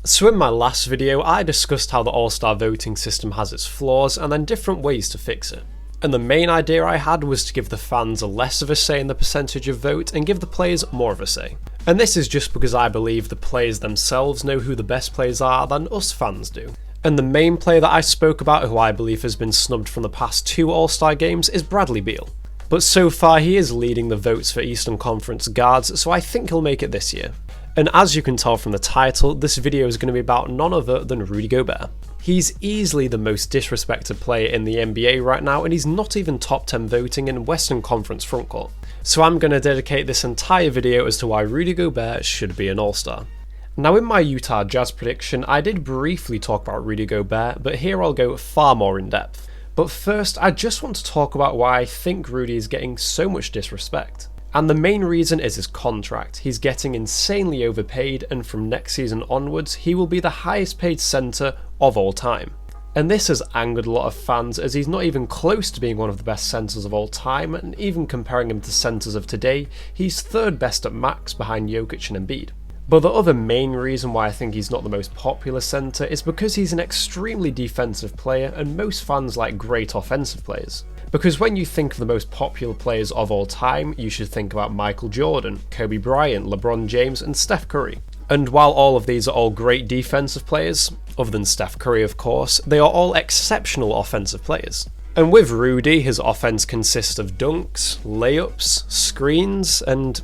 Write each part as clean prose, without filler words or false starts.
So in my last video, I discussed how the All-Star voting system has its flaws and then different ways to fix it. And the main idea I had was to give the fans less of a say in the percentage of vote and give the players more of a say. And this is just because I believe the players themselves know who the best players are than us fans do. And the main player that I spoke about who I believe has been snubbed from the past 2 All-Star games is Bradley Beal. But so far he is leading the votes for Eastern Conference guards, so I think he'll make it this year. And as you can tell from the title, this video is going to be about none other than Rudy Gobert. He's easily the most disrespected player in the NBA right now, and he's not even top 10 voting in Western Conference frontcourt. So I'm going to dedicate this entire video as to why Rudy Gobert should be an All-Star. Now in my Utah Jazz prediction, I did briefly talk about Rudy Gobert, but here I'll go far more in depth. But first, I just want to talk about why I think Rudy is getting so much disrespect. And the main reason is his contract. He's getting insanely overpaid, and from next season onwards, he will be the highest paid centre of all time. And this has angered a lot of fans, as he's not even close to being one of the best centres of all time, and even comparing him to centres of today, he's third best at max behind Jokic and Embiid. But the other main reason why I think he's not the most popular centre is because he's an extremely defensive player, and most fans like great offensive players. Because when you think of the most popular players of all time, you should think about Michael Jordan, Kobe Bryant, LeBron James and Steph Curry. And while all of these are all great defensive players, other than Steph Curry of course, they are all exceptional offensive players. And with Rudy, his offense consists of dunks, layups, screens, and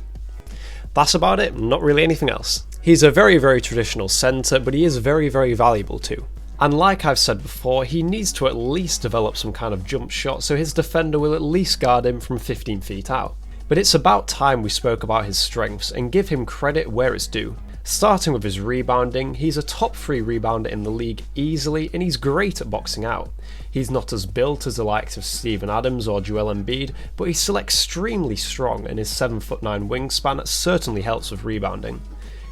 that's about it, not really anything else. He's a very traditional centre, but he is very valuable too. And like I've said before, he needs to at least develop some kind of jump shot so his defender will at least guard him from 15 feet out. But it's about time we spoke about his strengths and give him credit where it's due. Starting with his rebounding, he's a top 3 rebounder in the league easily, and he's great at boxing out. He's not as built as the likes of Steven Adams or Joel Embiid, but he's still extremely strong, and his 7'9" wingspan certainly helps with rebounding.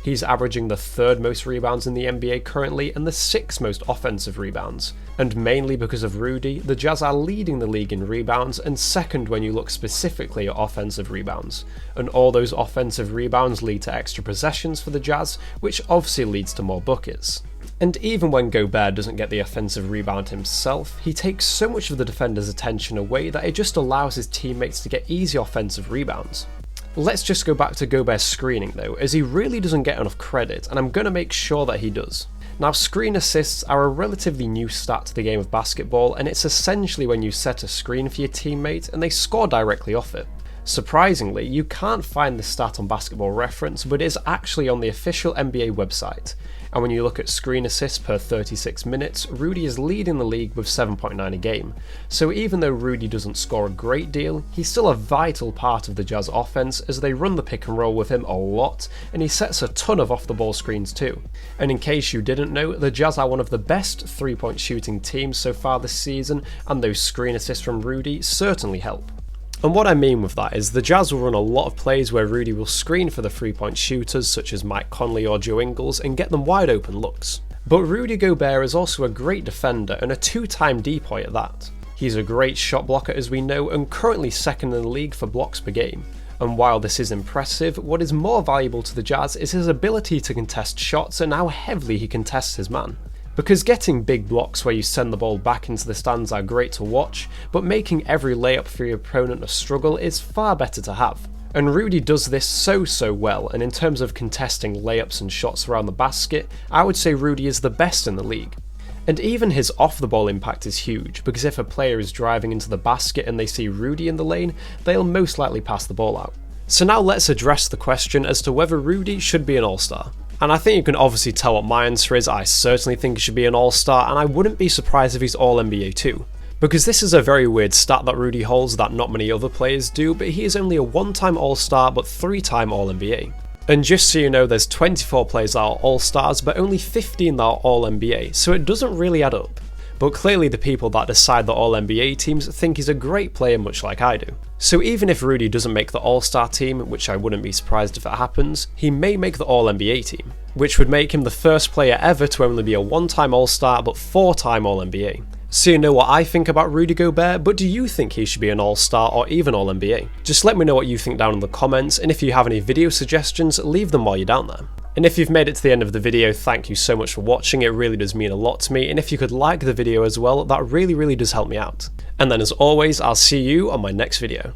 He's averaging the 3rd most rebounds in the NBA currently and the 6th most offensive rebounds. And mainly because of Rudy, the Jazz are leading the league in rebounds and second when you look specifically at offensive rebounds. And all those offensive rebounds lead to extra possessions for the Jazz, which obviously leads to more buckets. And even when Gobert doesn't get the offensive rebound himself, he takes so much of the defender's attention away that it just allows his teammates to get easy offensive rebounds. Let's just go back to Gobert's screening though, as he really doesn't get enough credit, and I'm going to make sure that he does. Now, screen assists are a relatively new stat to the game of basketball, and it's essentially when you set a screen for your teammate and they score directly off it. Surprisingly, you can't find this stat on Basketball Reference, but it is actually on the official NBA website. And when you look at screen assists per 36 minutes, Rudy is leading the league with 7.9 a game. So even though Rudy doesn't score a great deal, he's still a vital part of the Jazz offense as they run the pick and roll with him a lot, and he sets a ton of off the ball screens too. And in case you didn't know, the Jazz are one of the best 3-point shooting teams so far this season, and those screen assists from Rudy certainly help. And what I mean with that is the Jazz will run a lot of plays where Rudy will screen for the 3-point shooters such as Mike Conley or Joe Ingles and get them wide open looks. But Rudy Gobert is also a great defender and a 2-time depoy at that. He's a great shot blocker as we know, and currently second in the league for blocks per game. And while this is impressive, what is more valuable to the Jazz is his ability to contest shots and how heavily he contests his man. Because getting big blocks where you send the ball back into the stands are great to watch, but making every layup for your opponent a struggle is far better to have. And Rudy does this so well, and in terms of contesting layups and shots around the basket, I would say Rudy is the best in the league. And even his off-the-ball impact is huge, because if a player is driving into the basket and they see Rudy in the lane, they'll most likely pass the ball out. So now let's address the question as to whether Rudy should be an All-Star. And I think you can obviously tell what my answer is. I certainly think he should be an All-Star, and I wouldn't be surprised if he's All-NBA too. Because this is a very weird stat that Rudy holds that not many other players do, but he is only a 1-time All-Star but 3-time All-NBA. And just so you know, there's 24 players that are All-Stars, but only 15 that are All-NBA, so it doesn't really add up. But clearly the people that decide the All-NBA teams think he's a great player, much like I do. So even if Rudy doesn't make the All-Star team, which I wouldn't be surprised if it happens, he may make the All-NBA team, which would make him the first player ever to only be a 1-time All-Star but 4-time All-NBA. So you know what I think about Rudy Gobert, but do you think he should be an All-Star or even All-NBA? Just let me know what you think down in the comments, and if you have any video suggestions, leave them while you're down there. And if you've made it to the end of the video, thank you so much for watching, it really does mean a lot to me, and if you could like the video as well, that really does help me out. And then as always, I'll see you on my next video.